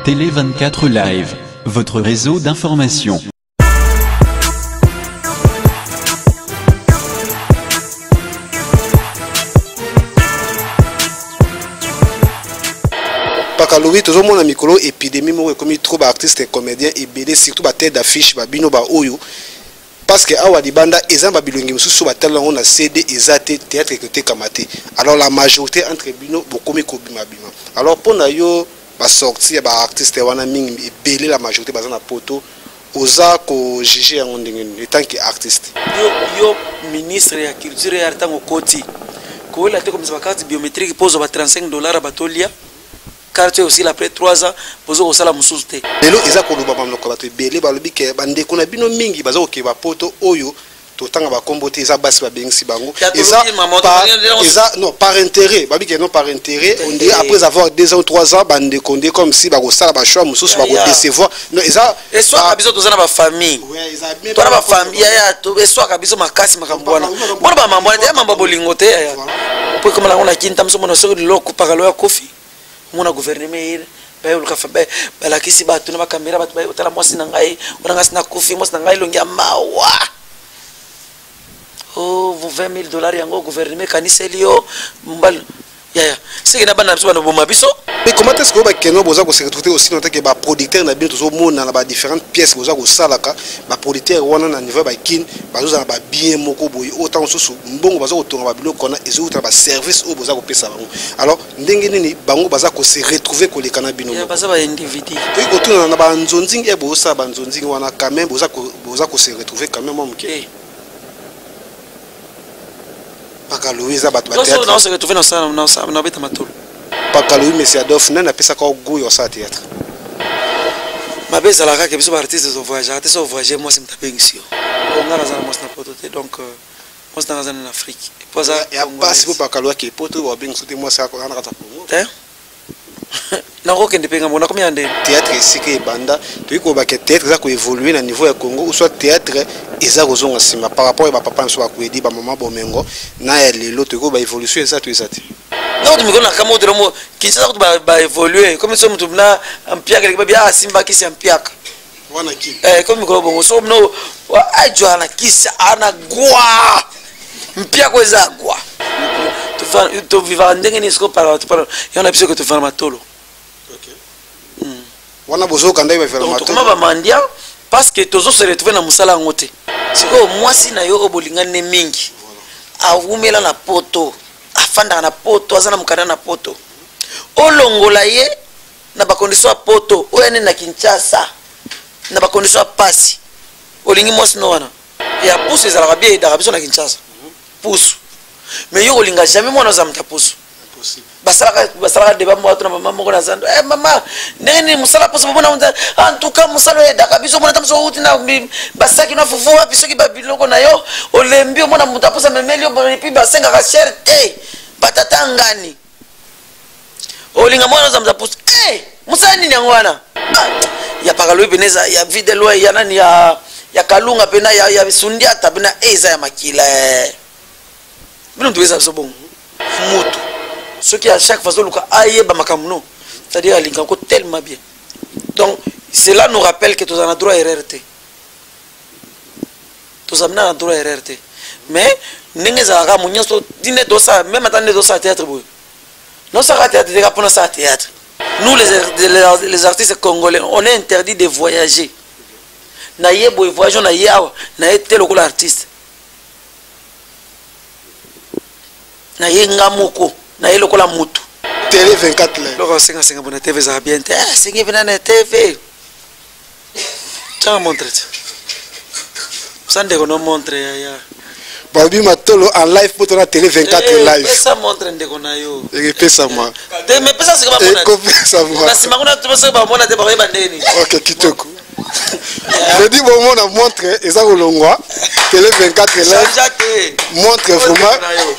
Télé 24 Live, votre réseau d'information. Pakalobi toujours mon micro épidémie mo comme trop artistes et comédiens et BD surtout ba tête d'affiche ba bino ba oyo parce que awa di banda ezamba bilongi mususu ba tala on a CD ezate théâtre que te kamate alors la majorité entre bino bokomi ko bima bima alors pour na yo ba sortir ba artiste wana mingi belé la majorité bazana poto oza ko juger en ndenge tant que artiste yo ministre ya culture ya tango koti ko la te comme ça carte biométrique pose ba $35 batolia carte aussi après 3 ans pozo osala mususu te lelo eza ko luba bamno ko bato belé balobi ke bande ko na bino mingi baza ko ke ba poto oyo totanga ba kombote eza basi ba bengisi bango eza non par intérêt babi ke non par intérêt on dit après avoir 2 ans ou 3 ans bande condé comme si ba ko sala ba choix mususu ba ko décevoir non eza et soit kabiso tozana ba famille ouais eza bien toi ba famille ya to et soit kabiso makasi makambwana bona ba mambo ya mambo bolingo te ya pour comme la on a kinta msomo no so loko pakalo ya kofi mona gouvernement bayo lukafa bala kisi batu na kamera batu bayo tala mwasi na ngai ona ngasi na kofi mwasi na ngai longi mawa oh $20,000 yango gouvernement kanisa elio mbal ya c'est que na bana biso bana boma biso mais comment est-ce que ba keno boza ko se retrouver aussi dans que ba producteur na bien toujours mona na ba différentes pièces boza ko salaka ba producteur wana na niveau ba kin bazo na ba bien moko boy autant susu mbongo bazo ko tonga ba bilo kona ezo uta ba service o boza ko pesa bango alors ndenge nini bango baza ko se retrouver ko lekana bino ya baza ba individu to ko tuna na ba nzonzingi e boza ba nzonzingi wana quand même boza ko se retrouver quand même mke Pakalobi za batu ba théâtre non se retrouver dans ça na beta matolo Pakalobi monsieur Adolphe nana pesa ka goût yo sa théâtre ma beza la ka ke biso ba artiste zo voyager artiste zo voyager moi c'est mtapengisi on ngana za moi na poto te donc moi c'est dans en Afrique poza ya pas si pour Pakalobi ke poto wa bengisi te moi ça ko na kata te na ko kende penga mona combien de théâtre ici que banda tu ko ba ke théâtre za ko évoluer na niveau ya Congo ou soit théâtre eza kozonga sima par rapport à papa nso ba ko edi ba mama bomengo na ya lelo to ko ba évolution eza to ezati non tu me connais comme autre mot qui ça ba évoluer comme ça mutu na ampiaka ke ba bia simba kisi ampiaka wana ki comme ko bongo so no ajwa na kisi ana gwa mpiaka eza gwa tu vivre ndenge ni siko par yana biso que tu faire matolo wana bozo kanda ba faire matolo comment ba mandia parce que tozo se retrouver na musala ngote siko mwasi na yo obolingane mingi awumela na poto afanda na poto azana mukana na poto olongola ye na ba condition poto oyane na Kinshasa na ba condition pasi olingi mwasi no wana ya pusu ezala bien da biso na Kinshasa pusu mais yo olinga jamais mwana za mtapusu basala débat moi na mama moko na zando mama nene musala poso bona en tout cas musala edaka biso mona tamso uti na basaki na fufu wapi soki babiloko na yo olembi mona mutapusa memeli et puis basenga ka cherté batata ngani olinga mwana za mtapusu musala nini yango wana ya Pakalobi beneza ya vide loin ya nani ya kalunga pena ya sundiata pena eza ya makila bino tuweza so bon mutu ce qui à chaque fois luka ayeba makamno c'est-à-dire alinga ko tellement bien donc cela nous rappelle que tous en droit RRT tous amna droit RRT mais nengeza ka munyaso dine dosa même attendre dosa théâtre boy non ça théâtre déjà pour ça théâtre nous les artistes congolais on est interdit de voyager na yebo voyage na yawa na été le artiste na yenga moko na yelo kola mutu télé 24 là loko senga bona TV za bien te senga vena na TV ça montre sande ko no montre ya babi matolo en live pour la télé 24 live ça montre ndeko na yo et pesa moi de me pesa se ba bona ko pesa moi na sima kuna tu se ba bona te ba ba ndeni OK kitoko je dis bon mon montre eza kolongwa télé 24 live montre vraiment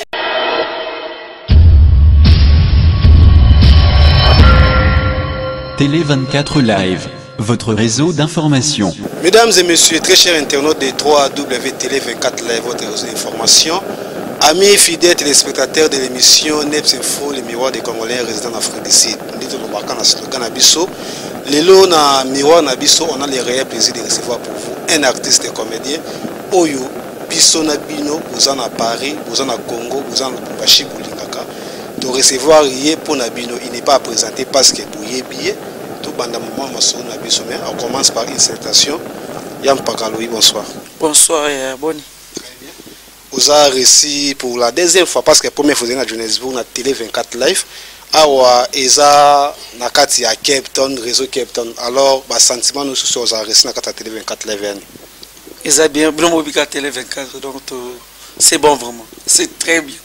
Télé 24 Live, votre réseau d'information. Mesdames et messieurs, très chers internautes de 3W Télé 24 Live, votre réseau d'information, amis fidèles téléspectateurs de l'émission NEPS Info, les miroirs des Congolais résidant en Afrique du Sud. Lelo na miroir na biso, on a le réel plaisir de recevoir pour vous un artiste et comédien. Oyo biso na bino, vous en à Paris, vous en à Congo, vous en à Lubumbashi, Boulingaka. De recevoir hier pour Nabino, il n'est pas à présenter parce que pour y billet. Tout pendant moment maso na biso, mais on commence par une citation. Yam Pakaloui, bonsoir. Bonsoir et bonne. Vous avez réussi pour la deuxième fois parce que la première fois à Johannesburg na Télé 24 Live. Awa eza nakati ya Cape Town, réseau Cape Town. Alors, bah sentiment nous sur aux réussi na Télé 24 Live. Eza bien, Blomo Bika Télé 24, donc c'est bon vraiment, c'est très bien.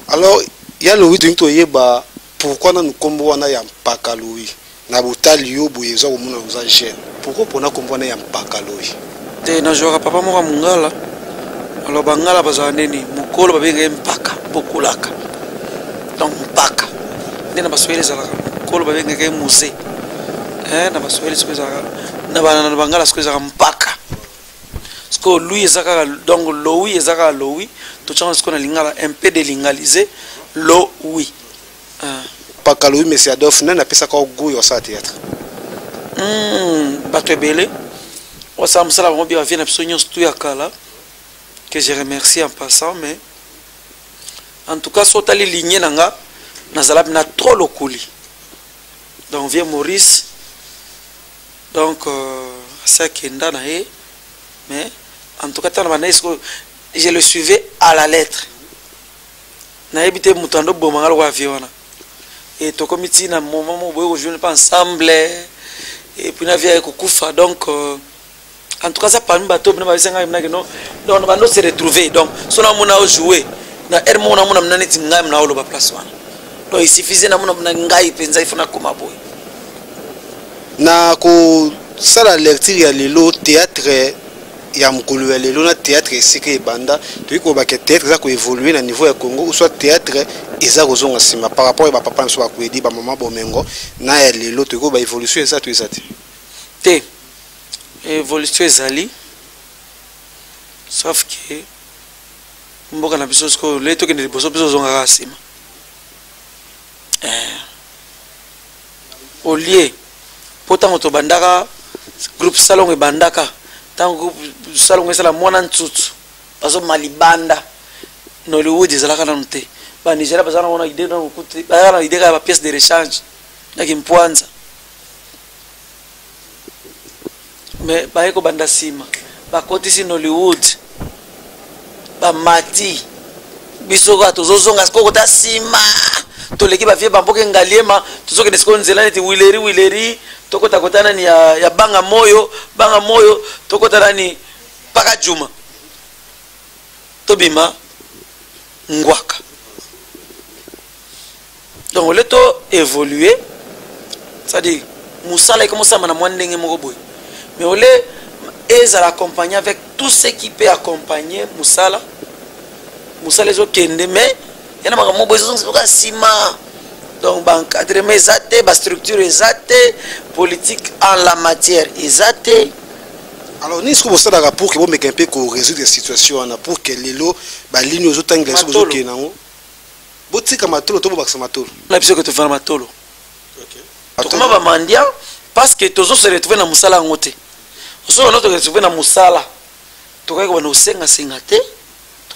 Alors, il y a le 8 yeba pourquoi nous combo wana ya Pakaloui na botali yo boyezo ko mona uza jeune. Pourquoi pona combo na ya Pakaloui? Te na joka papa mo mungala. Alors bangala bazwa neni mukolo babenge mpaka bokulaka. Donc mpaka. Ndena baswele zalaka. Mukolo babenge musée. Na baswele siko zalaka. Na bangala siko zalaka mpaka. Siko lui ezaka donc loui ezaka loui. To changa siko na lingala un peu de lingaliser lo oui. Pakaloui monsieur Adolphe nana pesa ka goût yo sa théâtre. Batwebele. Osa msala mo bi avien absolument tout ya kala. Que je remercie en passant, mais en tout cas, soit allé ligné nanga, nazalab na trop le couli. Donc vient Maurice, donc c'est Kenda nae, mais en tout cas, je le suivais à la lettre. Naebite mutando bomanga lo aviona. Et to comité na moment où on joue pas ensemble et puis na via kukufa donc en tout cas ça parmi bateau na basenga na no donc on va se retrouver donc so na mona jouer na hermo na mona mnani tinga na olo ba place wana donc il suffisait na mona ngai penza ifuna koma boy na ko sala lecture ya lelo théâtre ya mkulu ya lelo na théâtre isike banda to ko ba ke théâtre za ko évoluer na niveau ya Congo ou soit théâtre eza kozonga sima par rapport ba papa nso ba ko edi ba mama bomengo na ya lelo to ko ba évolution eza to eza te évolution ezali sauf que mboka na biso sko le to ke ne boso biso zonga rasima au lieu pourtant to bandaka groupe salon e bandaka tant groupe salon esala mwana ntsutu bazo malibanda Nollywood ezalaka na nte ba Nigeria bazana ona idée na okuti ba idée ka ba pièce de rechange na kimpwanza mais baeko banda sima bakotisi Nollywood ba mati biso ka tozozonga skoko ta sima toleki ba vie bamboke ngaliema tozoke nesko nzela neti wileri tokota kotana ni ya banga moyo tokota nani paka juma tobima ngwaka donc le to évoluer ça dit musala comme ça mana mwandenge moko boy mais on les accompagner avec tout ce qui peut accompagner musala les autres kende mais il y a un besoin de ciment donc encadrer mes athées ba structure exate politique en la matière exate. Alors ni ce que vous savez pour que vous mettez un peu pour résoudre la situation pour que les lots ba ligne aux autres anglais sur les autres nango botika matolo to baksa matolo la biso que tu fais matolo OK to comment ba mandia parce que tozo se retrouver na musala ngote so no to retrouver na musala to ka ko na usenga singate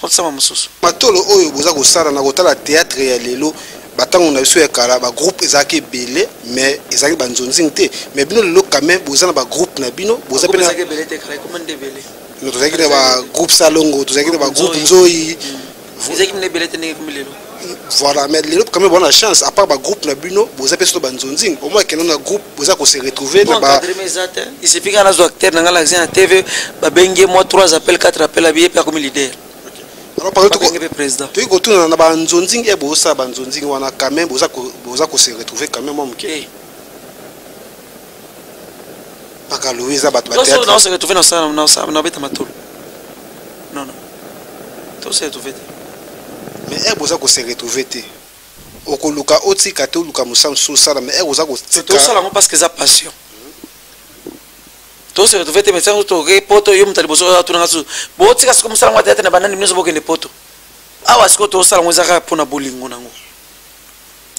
to sama mususu matolo oyo boza ko sala na kotala théâtre ya lelo batango na biso ya kala ba groupe ezaki belé mais ezaki banzonzing te mais bino lelo quand même boza na ba groupe na bino boza pe na ezaki belé te kala comment de belé no tozaki na ba groupe salongo tozaki na ba groupe nzoyi ezaki mne belé te ne comme lelo voilà mais lelo quand même bonne chance à part ba groupe na bino boza pe so banzonzing au moins que na groupe boza ko se retrouver na ba il se pique na zo acteur na ngala na TV ba bengi moi 3 appels 4 appels à billet comme leader. Alors par exemple président tu ko tuna na ba nzonzing e bosa ba nzonzing wana quand même boza ko se retrouver quand même moi mke paka Louisa bat ba théâtre non se retrouver na beta matolo non to se retrouver mais e boza ko se retrouver te okoluka otika te oluka musamso sala mais e boza ko tika to sala parce que ça passion to se retrouver te mettre to ke poto yo mutali boso to na su bo tika se comme sala ngwa tete na banani mnezo boke ne poto awa siko to sala ngwa zaka pona bolingo nango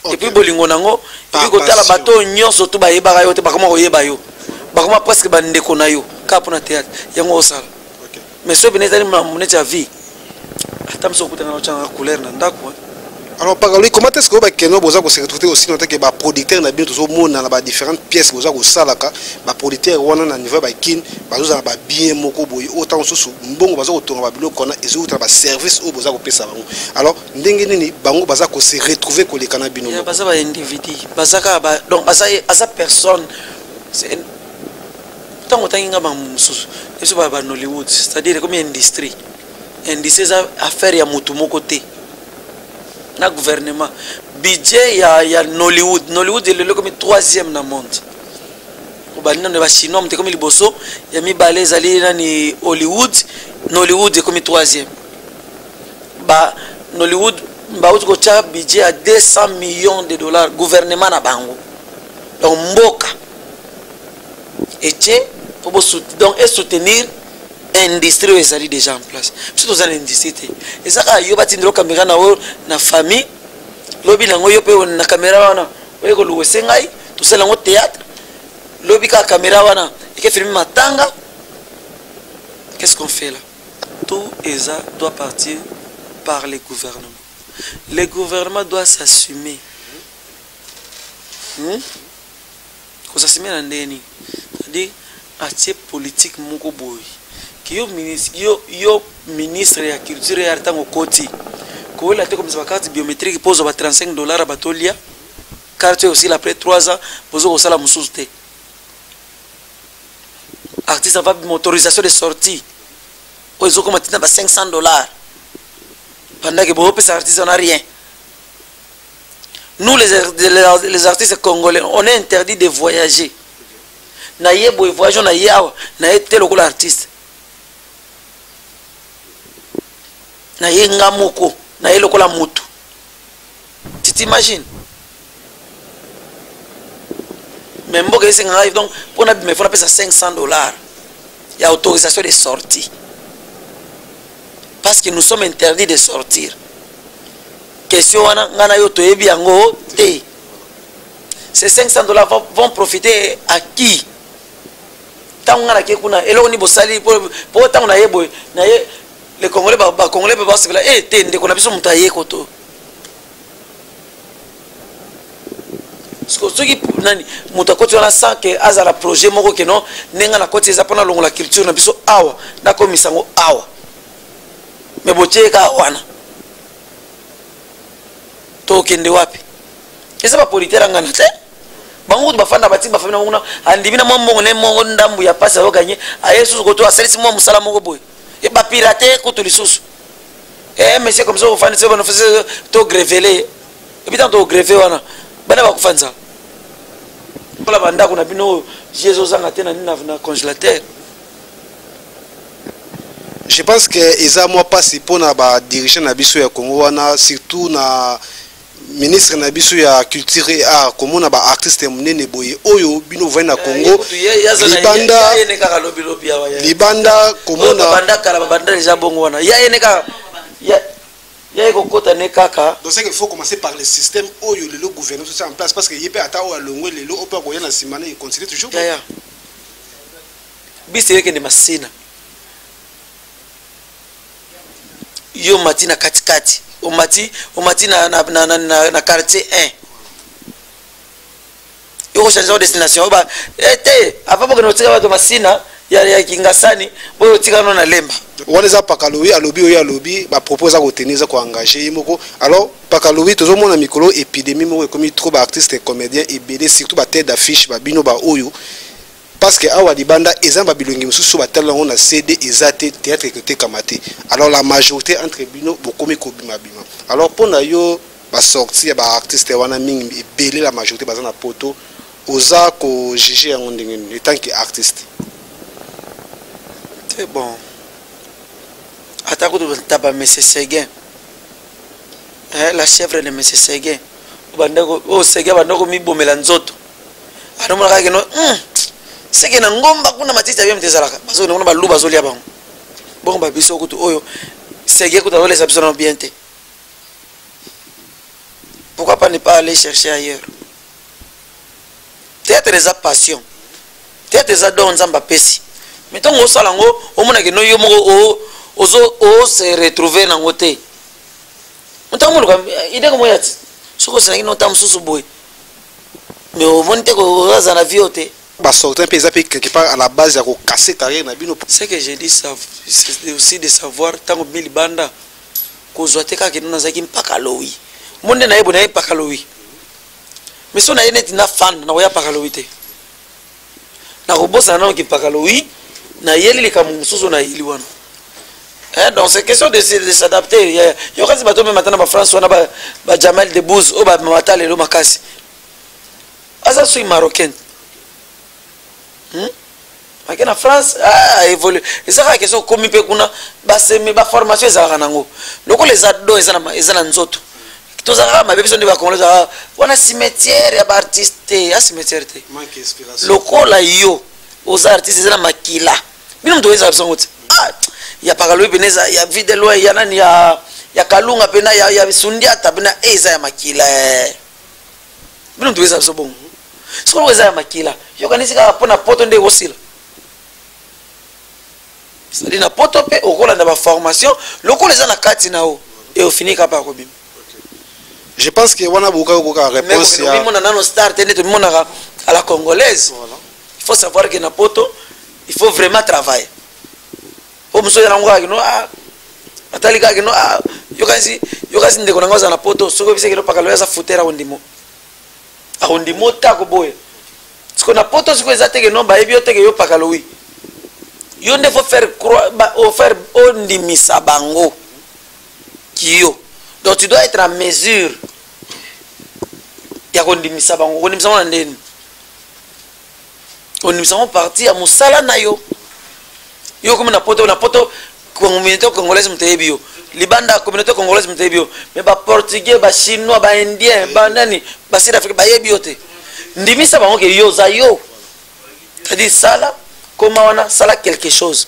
et puis bolingo nango et puis kotala bato nyonso to bayebaka yo te bakoma koyeba yo bakoma presque bandeko na yo ka pona théâtre yango osala mais so bene ezali monete ya vie ata moso okutana ochanga couleur na ndako. Alors par exemple comment est-ce que vous avez se retrouver aussi dans que ba producteur na bien tous monde na différentes pièces vous avez salaka ba producteur wana na niveau ba kin bazo ba bien moko boy autant soso mbongo bazo kotonga ba biloko na ezo uta ba service au boza ko pesa bango. Alors ndenge nini bango baza ko se retrouver ko lekana bino ya baza ba individu baza ka ba donc baza asa personne c'est tant autant nga ba mususu eso ba Nollywood c'est-à-dire comme industrie ça affaire ya mutu moko te na gouvernement budget ya Nollywood est le comme 3e dans le monde obalina ne ba chinois comme liboso ya mibale ezali nani Nollywood est comme 3e ba Nollywood ba uko cha budget à 200 millions de dollars gouvernement na bango donc mboka et donc et soutenir industrie ezali déjà en place surtout dans l'industrie et ça yo batindiro caméra na famille lobi nango yo pe na caméra wana oye ko luwese ngai to sala ngo théâtre lobi ka caméra wana et que filmer matanga. Qu'est-ce qu'on fait là? Tout ça doit partir par les gouvernements. Les gouvernements doivent s'assumer. Qu'on s'assume dans ndeni c'est-à-dire atie politique moko boy yo ministre ya culture ya tango koti ko la te comme ça carte biométrique pose ba $35 batolia carte aussi après 3 ans pozo ko sala mususte artiste va autorisation de sortie ozo comme tina ba $500 pendant que bon pesa artiste on a rien. Nous les artistes congolais on est interdit de voyager na yebo voyage na yawa na ete lokola artiste na yenga moko na ye lokola mutu. Tu t'imagines? Mais mboka ese arrive donc pour na me faut payer $500. Il y a autorisation de sortie. Parce que nous sommes interdits de sortir. Question wana ngana yo to yebi yango te. Ces $500 vont profiter à qui? Tant ngana ke kuna elo ni bosali pour tant na yebo na ye les Congolais Congolais peuvent se faire eh tende qu'on a besoin de tailler koto. Ce qui nani mutakoti wana sans que azala projet moko que non nenga na koti za pona longola culture na biso awa na komisango awa. Mais botie ka wana. To kende wapi? Esa ba politere ngana te. Bango bafanda bati bafamina ngona andibina mbongo ne mbongo ndambu ya pasa yo gagner ayesu koto asalisi mo musala moko boy. Et bah pirater contre les sous. Eh monsieur comme ça on fait on faisait to gréveler. Et puis tant to gréver wana. Bana ba kufanza. Pour la banda kuna bino Jésus zanga tena na congélateur. Je pense que eza moi passe pour na ba dirigeant na biso ya Congo wana surtout na ministre na biso ya culture et art comme on a ba artiste munene boye oyo bino vient na Congo libanda comme on a banda kala banda déjà bongo wana ya eneka ya eko kota ne kaka. Donc c'est qu'il faut commencer par le système oyo le gouvernement tout ça en place parce que yepé ata o alongo le lo opa ko yana simana et continue toujours ya bisi yeke ne masina yo matina katikati omati na quartier 1 yo changer de destination ba ete avant que notika ba masina ya kingasani boyo tika no na lemba wana za pakalowi alobi oyo alobi ba propose ko tenir ko engager moko. Alors pakalowi tozo mona mikolo épidémie moko comme trop ba artistes et comédiens et BD surtout ba tête d'affiche ba bino ba oyo parce que awa libanda ezamba bilongi mususu batala on a CD ezate théâtre que te kamate. Alors la majorité entre bino bokomi ko bima bima. Alors pona yo ba sortir ba artiste wana mingi belé la majorité bazana poto oza ko juger en ndenge tant que artiste. C'est bon. Atako to taba monsieur Seguin. La chèvre de monsieur Seguin. Bandako o Seguin bandako mi bomela nzoto. Anomona ka keno c'est que na ngomba kuna matiti ya mtezalaka bazo na ba luba zolia bango bon ba biso kutu oyo sege kuta ole sa biso na bien te pourquoi papa n'est pas allé chercher ailleurs. Théâtre des passion. Théâtre des dons en pesi. Mais tant que ça lango, au moins que nous y se retrouver dans côté. On t'a montré idée comme ça. Ce que c'est une autre sous boy. Mais au moins que vous avez la vie ôté. Bah sortir un peu quelque part à la base à casser carrière na bino. C'est que j'ai dit ça, c'est aussi de savoir tant que mille banda que zoateka que nous avons pas kaloui. Monde na yebo na pas kaloui. Mais si on a une fan na oya pas kaloui te. Na robosa na ki pas kaloui na yeli le kamusuzo na yeli wana. Donc c'est question de s'adapter. Il y aura des bateaux même maintenant en France, on a ba Jamal Debbouze ou ba Mata Lelo Makasi. Asa suis marocain. Mais en France a évolué. Et ça la question comme peut kuna ba semi ba formation za kanango. Loko les ado ezana nzoto. Tous ça ma besoin de ba congolais wana cimetière ya ba artiste, ya cimetière te. Manque inspiration. Loko la yo aux artistes ezana makila. Bino ndo eza besoin ngote. Ya pakalo beneza ya vide loin ya nani ya kalunga pena ya sundiata pena eza ya makila bino tuweza so bon siko eza ya makila yo kanisika pona poto nde osila c'est na poto pe okola na ba formation lokola eza na kati nao et au finir pa ko bim. Je pense que wana buka réponse ya mais on a nano start et tout le monde à la congolaise. Voilà. Il faut savoir que na poto il faut vraiment travailler. O muso yana ngwa kino atalika kino yokasi ndeko nangoza na poto soko bise kino pakalo ya futera ondimo a ondimo ta ko boye siko na poto siko ezate ke no ba ebi oteke yo pakalo wi yo nde faut faire faire ondimisa bango kiyo. Donc tu dois être en mesure ya ondimisa bango ondimisa na ndeni ondimisa parti ya musala na yo. Yo comme na poto communauté congolaise mtebio libanda communauté congolaise mtebio mais ba portugais ba chinois ba indien ba nani ba sud afrique ba yebiote ndimisa bango ke yo za yo c'est-à-dire sala comment wana sala quelque chose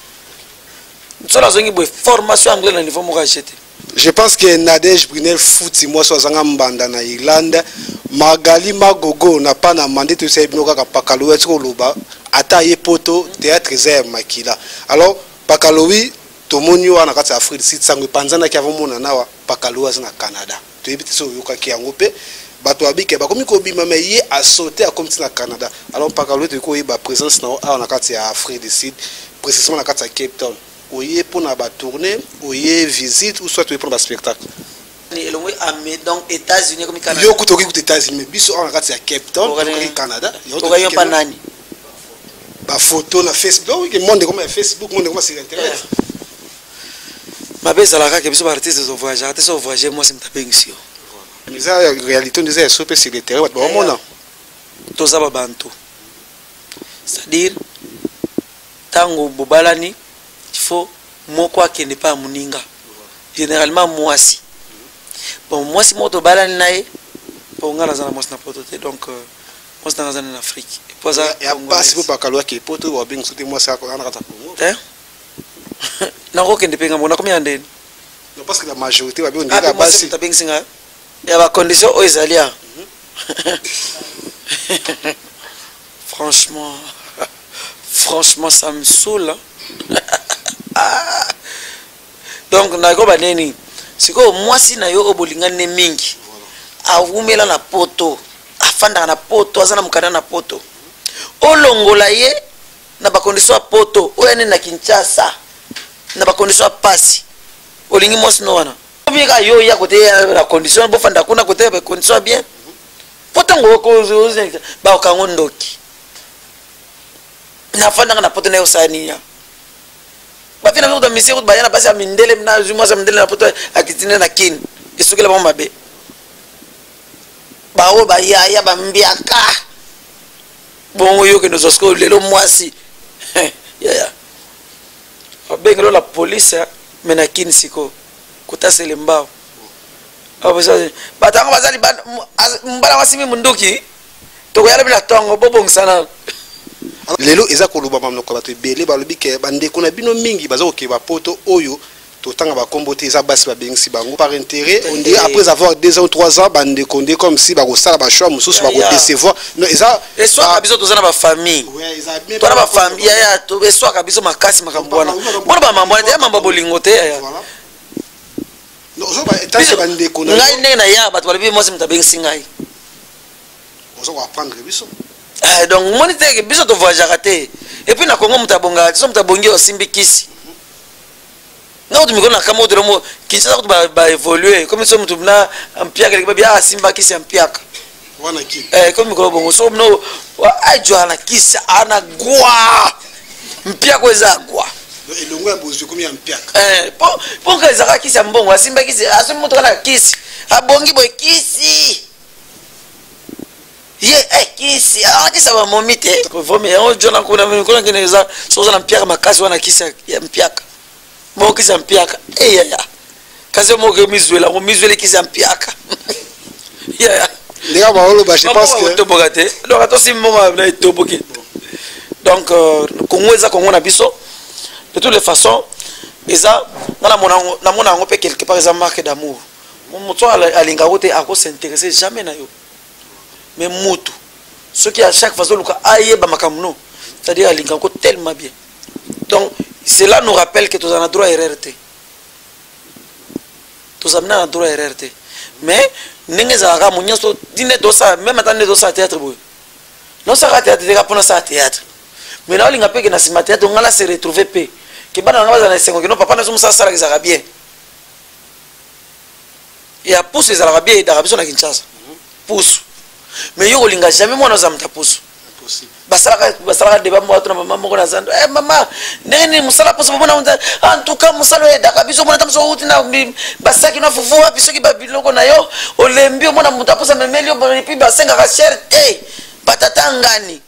nsola zongi boy formation anglaise na niveau moko acheter. Je pense que Nadège Brunel futi moi so zanga mbanda na Irlande Magali Magogo na pas na mandé tout ça bino kaka pakalo etiko loba ata ye poto théâtre zé makila. Alors pakalowi to monyo wana kati Afrique du Sud sango panzana ki avomona nawa pakalo azana Canada. To yebiti so yoka ki yangope bato abike ba komi ko bima me ye a sauter a comme na Canada. Alors pakalo to ko yeba présence na na kati ya Afrique du Sud précisément na kati ya Cape Town. Oye pour na ba tourner, oye visite ou soit pour un spectacle. Donc États-Unis comme Canada. Yo kutoki aux États-Unis mais biso on kati ya Cape Town, au Canada. Yo pas nani. Ba photo na Facebook, oui, le monde comme Facebook, monde comme sur internet. Ma belle Zalaka que biso artiste zo voyager, artiste zo voyager moi c'est m'taper ici. Mais ça réalité on disait super sur le terrain, ba mona. To za ba bantu. C'est-à-dire tango bobalani il faut moko akende pa muninga généralement mwasi bon mwasi moto balani nae po ngala za na mwasi na poto te donc mwasi na en Afrique et pour ça ya pas si pas kalwa ki poto wa bing soute mwasi ko ana kata Congo na ko kende penga mona combien ndeni non parce que la majorité wa bien on dit basi ta bing singa ya ba condition o ezalia franchement ça me saoule. Donc nako baneni siko mwasi na yo obolingane mingi awumela na poto afanda na poto azana mukana na poto olongola ye na ba condition poto oyane na Kinshasa na ba condition pasi olingi mwasi no wana obika yo ya kote la condition bo fanda kuna kote ba condition bien poto ngoko ba okango ndoki na fanda na poto na yo sania ba fina ndo misi ba yana basi amindele na zuma sa mindele na poto akitine na kin isukela ba mabe ba o ba ya ba mbiaka bongo yo ke no zosko lelo mwasi ya abengelo la police mena kin siko kutasele mbao abasa batanga bazali mbala wasimi munduki to yala bila tongo bobong sana. Lelo eza koluba mamno ko bato ebele balobi ke bandeko na bino mingi baza ko keba poto oyo totanga bakombo te eza basi babengisi bango par intérêt on dit après avoir 2 ans 3 ans bande condé comme si bakosala ba choix mosusu bakodecevoir non eza eswaka biso tozana ba famille tona ba famille ya to eswaka biso makasi makambo wana bona ba mambo ya mambo bolingo te ya non zo ba etage bande condé ngai ndenge na ya bato balibi mwasi mutabengisi ngai ozo apprendre biso donc moni te biso to voyagera te et puis na Congo mutabonga so mutabongi osimbi kisi non tu me connais comme autre mot qui ça va évoluer comme ça mutu na ampiaka ke babia simba kisi ampiaka wana ki comme ko bongo so no ajwa na kisi ana gwa mpiaka eza gwa elongo ya bozu komi ampiaka po ka eza kisi ambongo asimba kisi aso mutu kana kisi abongi boy kisi ye kisi kisi ba momite vome on jona kuna ngene so na mpiaka makasi wana kisi ya mpiaka mo kisi ampiaka ya kaze mo ke mizwela mo mizwele kisi ampiaka ya les ba olo ba je pense que to bogate donc atosi mo na to boki donc Congo eza Congo na biso de toutes les façons eza na mona ngo pe quelque part eza marque d'amour moto alinga wote ako s'intéresser jamais na yo mais mutu ce qui à chaque fois luka ayeba makamno c'est-à-dire alinga ko tellement bien donc cela nous rappelle que tous en droit RRT. Tous en droit RRT. Mais n'engagez pas mon yonso dîner dosa même attendre dosa théâtre boy. Non ça théâtre déjà pour ça théâtre. Mais là on a payé que na sima théâtre on a se retrouver pe. Que bana na na sengo que non papa na somo ça ça les arabiens. Et à pousse les arabiens d'Arabie sur la Kinshasa. Pousse. Mais yo linga jamais moi nos amta pousse. Basala débat moi to maman moko na zando mama nene musala poso bona en tout cas musalo e daka biso bona tamso uti na basaki na fufu wapi soki babiloko na yo olembi mona mutaposa memelio puis basenga ka cherté batata ngani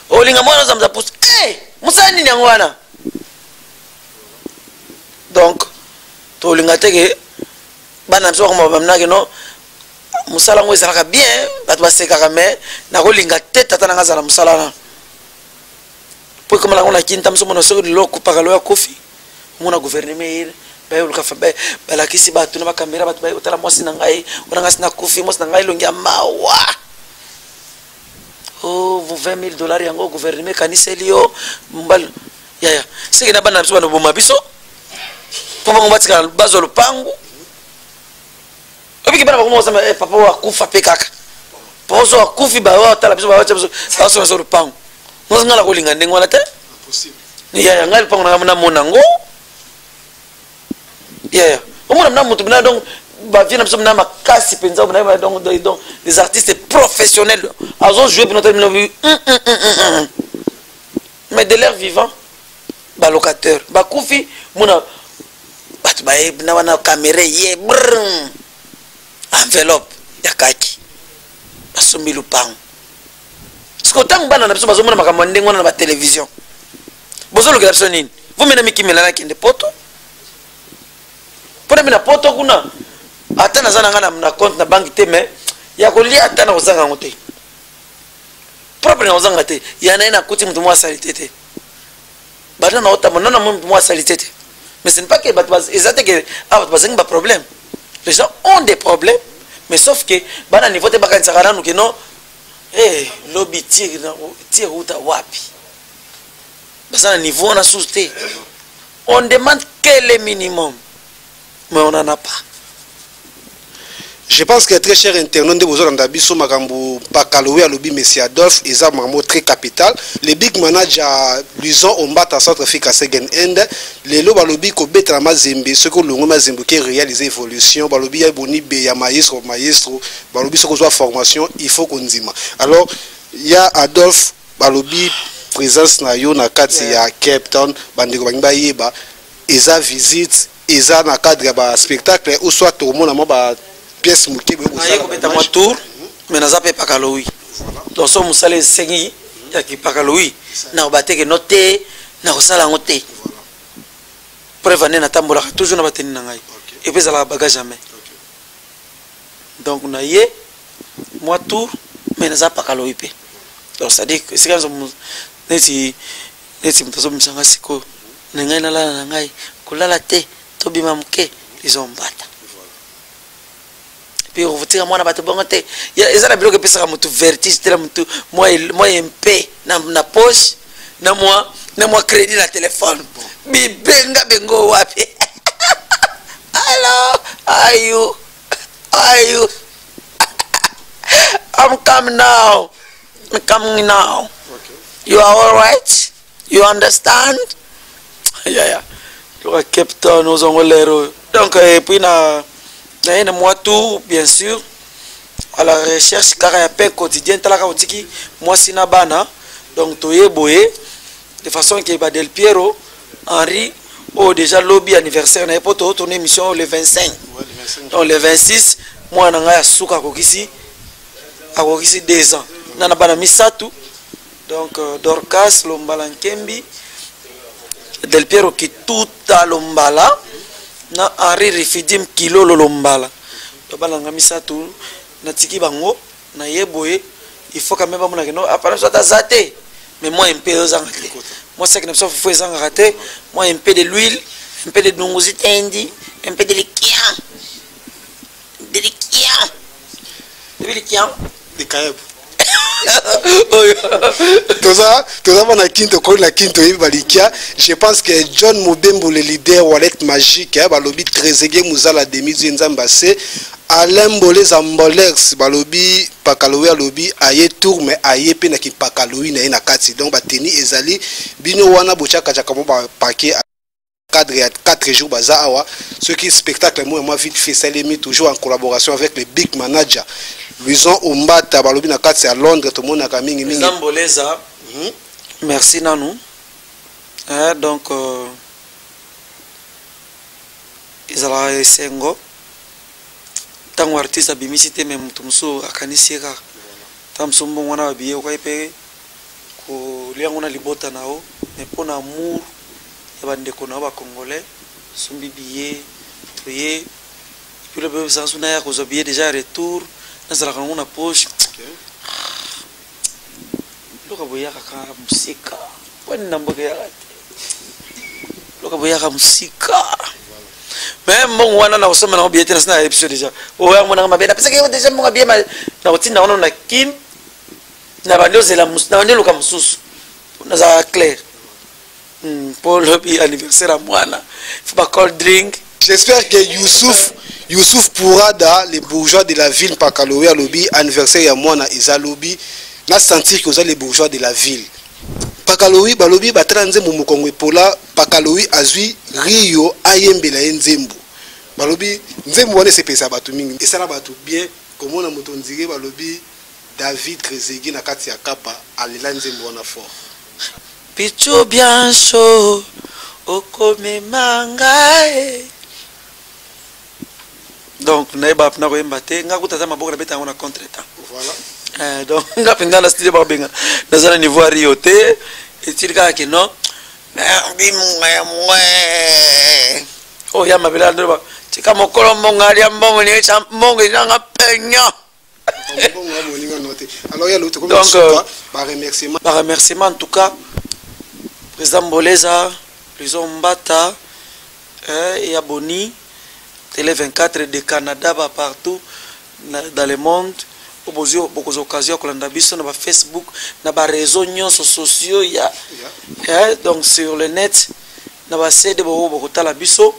olinga mwana za mtaposa musala nini yango wana donc to linga teke bana biso ko mabamna ke no musala ngo ezalaka bien bato basekaka mais nakolinga te tata na nga azala musala na po comme la ngona kinta mso mona soki loko pakalo ya kofi mona gouvernement bayoluka fa balakisi bato na bakamera bato bayotala mwasi na ngai ona ngasi na kofi mwasi na ngai longi ya mawa oh $20,000 yango gouvernement kaniseli yo mbal ya seki na bana biso bana boma biso po bango batika bazo lupangu obiki bana bakomo sama papa wa kufa pe kaka pozo wa kufi ba wa tala biso ba wa biso ba so so lupangu ngo ngala ko linga ndengo na te possible ya ngali pango na monango ya omona na mutu bina donc ba vient biso na makasi penza na donc des artistes professionnels azo jouer pour notre mais de l'air vivant ba locataire ba kufi mona bat ba na wana caméra ye enveloppe ya kaki basombi lupango siko tangu bana na biso bazomona makambo ndenge wana na ba télévision bozolokela biso nini vomena mikimela na kende poto pona mina poto kuna ata nazana ngana na compte na banque te mais ya kolia ata na kozanga ngote propre na kozanga te ya na kuti mtu mwa salite te bana na ota mona mtu mwa salite te mais ce n'est pas que exactement que ah bazeng ba problème. Les gens ont des problèmes, mais sauf que bana niveau te baka nsakana nous que non lobby tire uta wapi. Basa niveau on a sous-té. On demande quel est le minimum, mais on n'en a pas. Je pense que très cher internaute de Bozo Landabiso Makambu Pakalowe à lobby Messi Adolphe Eza Mamo très capital. Les big manager Luson Ombata Centrafrique à Segen End. Les loba lobby ko betra mazembe ce que l'ongo mazembe qui réaliser évolution. Ba lobby ya boni be ya maestro. Ba lobby ce que soit formation il faut qu'on dise. Alors il y a Adolphe ba lobby présence na yo na kati ya Cape Town bandeko bangba yeba Eza visite Eza na cadre ya spectacle ou soit tout le monde ba pièce muke be ko moi tour mais na zape pakaloui donc so musale sengi ya ki pakaloui na bateke noté na kosala ngote prévenir na tambola toujours na bateni na ngai et puis ça la bagage jamais donc na yé moi tour mais na zape pakaloui pe donc ça dit que c'est comme nesi mtazo msanga siko na ngai na la na ngai kolala te tobima moke lizombata puis ovutika mwana bato bongo te eza na biloko epesaka motu vertige tela motu mwa mp na poche na mwa crédit na telefone bibenga bengo wapi hello are you I'm coming now. You are all right? You understand? Yeah. Le capitaine aux Angolais. Donc, et puis, moi tout, bien sûr, à la recherche, car il y a un quotidien, moi, c'est Nabana. Donc, Toye Boye, de façon que Del Piero, Henri, déjà lobby anniversaire, on n'a pas tourné émission le 25. Donc, le 26, moi, on a un souka ici. À 2 ans. Nana bana misatu. Donc Dorcas Lombala Nkembi. Del Piero qui tout à Lombala. Na Henri Rifidim Kilo Lombala. Lombala misatu. Na tiki bango. Na yeboye. Il faut quand même pas mon agno. Après ça t'as zaté. Mais moi un peu aux angles. Moi c'est que nous sommes foués en raté. Moi un peu de l'huile. Un peu de dunguzi tendi. Un peu de liquian. De liquian. De liquian. De Kaeb. Toza Kinto la Kinto Balikia. Je pense que John Mobembo le leader wallet magique balobi Trezeguet Mouzala demi Nzambase Alain Bolé Zambolex balobi Pakaloui lobby aye tour mais aye pe na ki Pakaloui na kati donc bateni ezali bino wana bochaka chaka mo ba paquet cadre 4 jours baza awa ce qui spectacle moi vite fait ça les toujours en collaboration avec les big managers Luison Ombata balobi na kati à Londres tout le monde a mingi mingi Zamboleza merci nanou donc izala esengo tango artiste abimisite même tumso akanisika tamsombo wana babiye kwa ipe ko liango na libota nao mais pour amour ya bandeko na ba congolais sombi biye toye puis le bébé sans na ya ko zobiye déjà retour nazala kana na poche loka boya ka musika wani namboka ya loka boya ka musika même bon wana na osoma na biete na episode déjà oya mona ma bela parce que déjà mon bien na otinda ona na kim na bandoze la mus na bandelo ka mususu na za clair pour le anniversaire à mwana faut pas cold drink. J'espère que Youssouf pourra dans les bourgeois de la ville Pakaloui à lobby anniversaire à mwana isa lobby na sentir que vous êtes les bourgeois de la ville Pakaloui balobi batranze mumukongo epola Pakaloui azui Rio ayembela nzembo balobi nzembo wana se pesa batu mingi esala batu bien comme on a motondire balobi David Trezeguet na kati ya kapa alela nzembo wana fort picho bien chaud okome mangae donc naeba na ko embate ngakutaza maboko na beta ngona contre temps voilà donc ngapinga na studio ba benga nazana niveau Rio te etilika ke no bi mwe oh ya mabela ndo tika mokolo monga ya mbongo ni champongo nga penya alors il y a l'autre donc par remerciement en tout cas président Mboleza Luison Mbata et Aboni Télé 24 de Canada partout dans le monde beaucoup d'occasions qu'on a vu sur Facebook na ba réseaux sociaux ya donc sur le net na ba cede beaucoup tala biso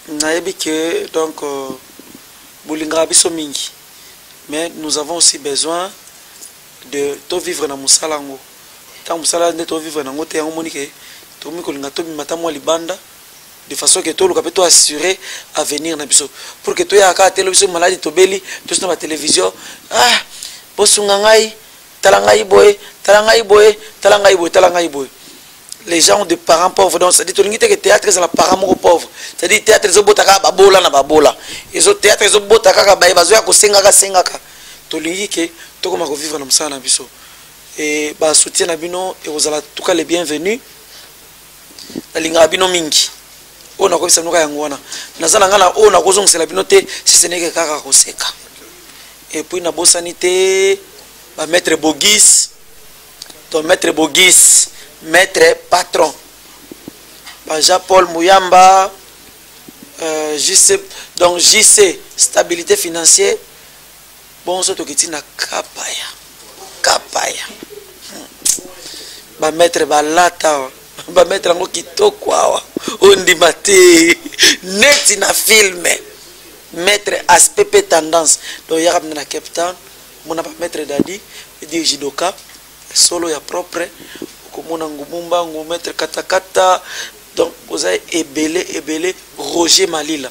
na yebi que donc bolinga biso mingi mais nous avons aussi besoin de to vivre na musalango tant musala de to vivre na ngote ya monique to mi kolinga to bimata mwa libanda de façon que tout le capito assuré à venir na biso pour que to ya ka télévision maladie to beli to sur la télévision bosunga ngai talangai boy les gens ont des parents pauvres donc ça dit to lingite que théâtre c'est la parents mo pauvre ça dit théâtre zo botaka babola na babola et zo théâtre zo botaka ka baye bazo ya ko senga ka to lingike to koma ko vivre na musala na biso et ba soutien na bino et vous allez tout cas les bienvenus na linga bino mingi ona ko bisa nuka yango wana nazala ngala ona ko zongela bino te si ce n'est que kaka ko seka et puis na bosanité ba maître Bogis ton maître Bogis maître patron Jean-Paul Mouyamba, JC, donc JC, stabilité financière. Bon, ce qui na kapaya. Kapaya. Ba mettre balata, ba mettre en kitoko awa. On dit maté net na film. Mettre aspect tendance. Donc il y a na Cape Town, mon pas mettre dadi, dire jidoka, solo ya propre, comme on ngumba ngou mettre katakata. Donc vous avez ébélé Roger Malila.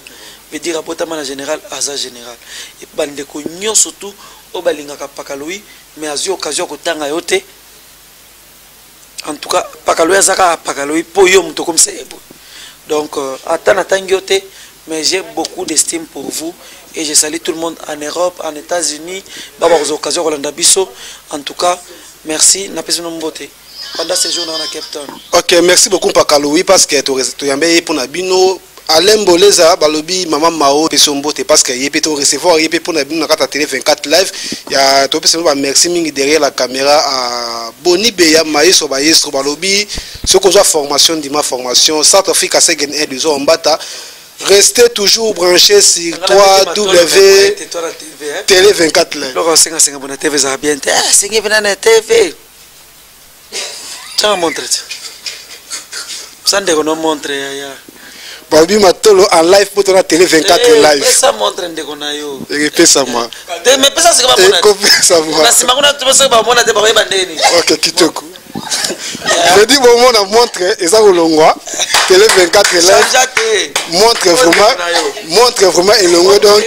Veut dire apotama na général Aza général. Et bande ko nyo surtout au balinga pakaloui mais azi occasion ko tanga yote. En tout cas pakaloui azaka pakaloui po yo muto comme ça. Donc atana tangiote mais j'ai beaucoup d'estime pour vous et je salue tout le monde en Europe, en États-Unis, baba aux occasions Rolanda Bisso. En tout cas, merci na pesi no mbote. Pendant ces jours dans la Cape Town. Ok, merci beaucoup Pakaloui parce que tu as pour Nabino. Alain Boleza, Balobi, Maman Mao, Pesombote, parce que il peut recevoir, il peut pour Nabino à télé 24 live. Il y a tout simplement merci Mingi derrière la caméra à Boni Beya, Maïso Baïstro, Balobi, ce qu'on a formation, Dima formation, South Africa Second Aid, ils ont en bata. Restez toujours branchés sur 3W Télé 24 live. Alors, c'est un bon TV, ça va bien. C'est un TV. Tiens, montre. Ça ne nous montre. Babi Matolo en live pour la télé 24 live. Ça montre un dégonayo. Et ça moi. Mais ça c'est pas bon. Ça moi. Si ma connait tout ça ba mona de ba bandeni. OK, kitoko. Je dis bon on a montré et ça Olongwa télé 24 live. Montre vraiment Elongo donc.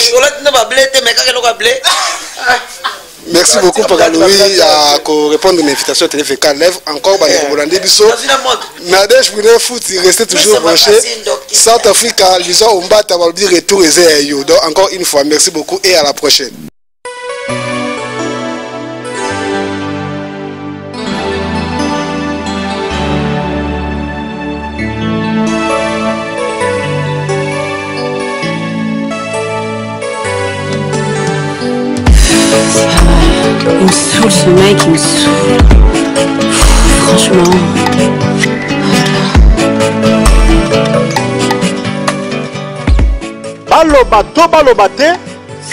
Merci beaucoup pour Louis à répondre à l'invitation à Télé 24 Live. Encore, Rolanda Bisso. Nadège voulait foot, rester toujours branché. South Africa, Lisa Ombata va dire retour et yo. Donc, encore une fois, merci beaucoup et à la prochaine. Une soul ce mec, une soul. Franchement. Baloba to baloba te,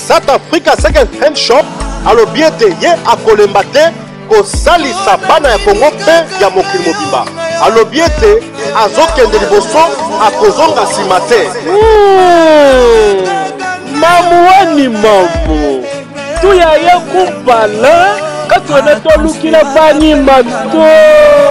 South Africa Second Hand Shop, alobi ete ye akolemba te kosalisa bana ya Kongo mpe ya mokili mobimba. Alobi ete azokende liboso akozonga nsima te. Mamuani mamu. Tu ya ye kupala katone to lukila bani mato.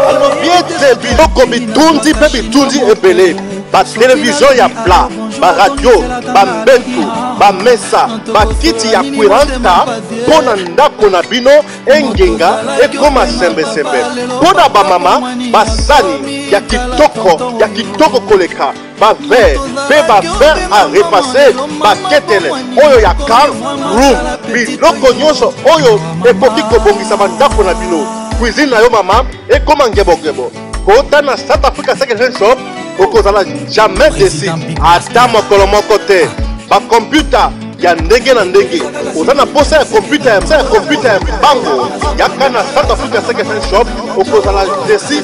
Alobi ete biloko bitundi mpe bitundi ebele. Ba télévision ya plat, ba radio, ba mbentu, ba mesa, ba kiti ya kwiranta, pona ndako na bino engenga ekoma sembe sembe. Pona ba mama, ba sani ya kitoko koleka, ba verre, pe ba verre à repasser, ba ketele, oyo ya car room, biloko nyonso oyo ekoki kobongisa ba ndako na bino. Cuisine na yo mama ekoma ngebo. Kota na South Africa Second Hand Shop. Okozala jamais déçu. Ata mokolo moko te. Ba computer ya ndenge na ndenge. Ozana posa ya computer ya bango. Yaka na South Africa Second Hand Shop. Okozala déçu.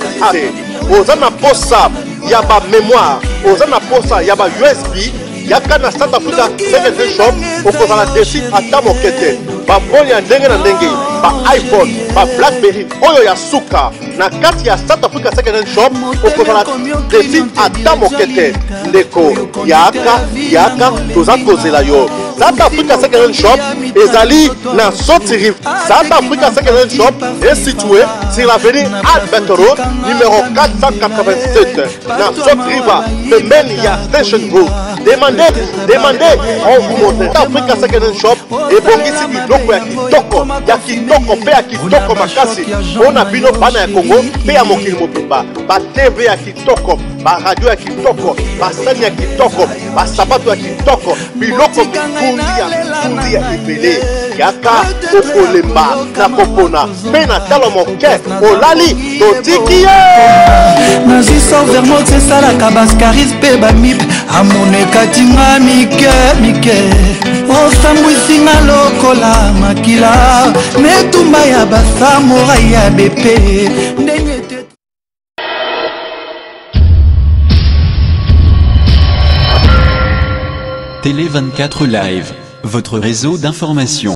Ozana posa ya ba mémoire. Ozana posa ya ba USB. Yaka na South Africa Second Hand Shop. Okozala déçu ata mokete. Ba phone ya ndenge na ndenge. Ba iPhone, ba Blackberry, oyo ya suka. Na kati ya South Africa Second Hand Shop, okozala défi ata mokete. Ndeko, yaka, toza kozela yo. South Africa Second Hand Shop, ezali na Soti Rive. South Africa Second Hand Shop est situé sur l'avenue Albert Road, numéro 487. Na Soti Rive, pembeni ya Station Road. Demandez, on vous montre. South Africa Second Hand Shop, ebongisi biloko ya kitoko pe ya kitoko makasi. Ona bino bana ya Kongo pe ya mokili mobimba. Ba TV ya kitoko, ba radio ya kitoko, ba sani ya kitoko, ba sapato ya kitoko, biloko bikundi ya ibele. Yaka okolemba na kopona pe na talo moke olali totiki ye. Nazisa vermont c'est ça la kabascaris pe bamip amoneka tinga mike osambwisinga lokola makila metumba ya basamurai ya bepe ndenge te. Télé 24 Live, votre réseau d'information.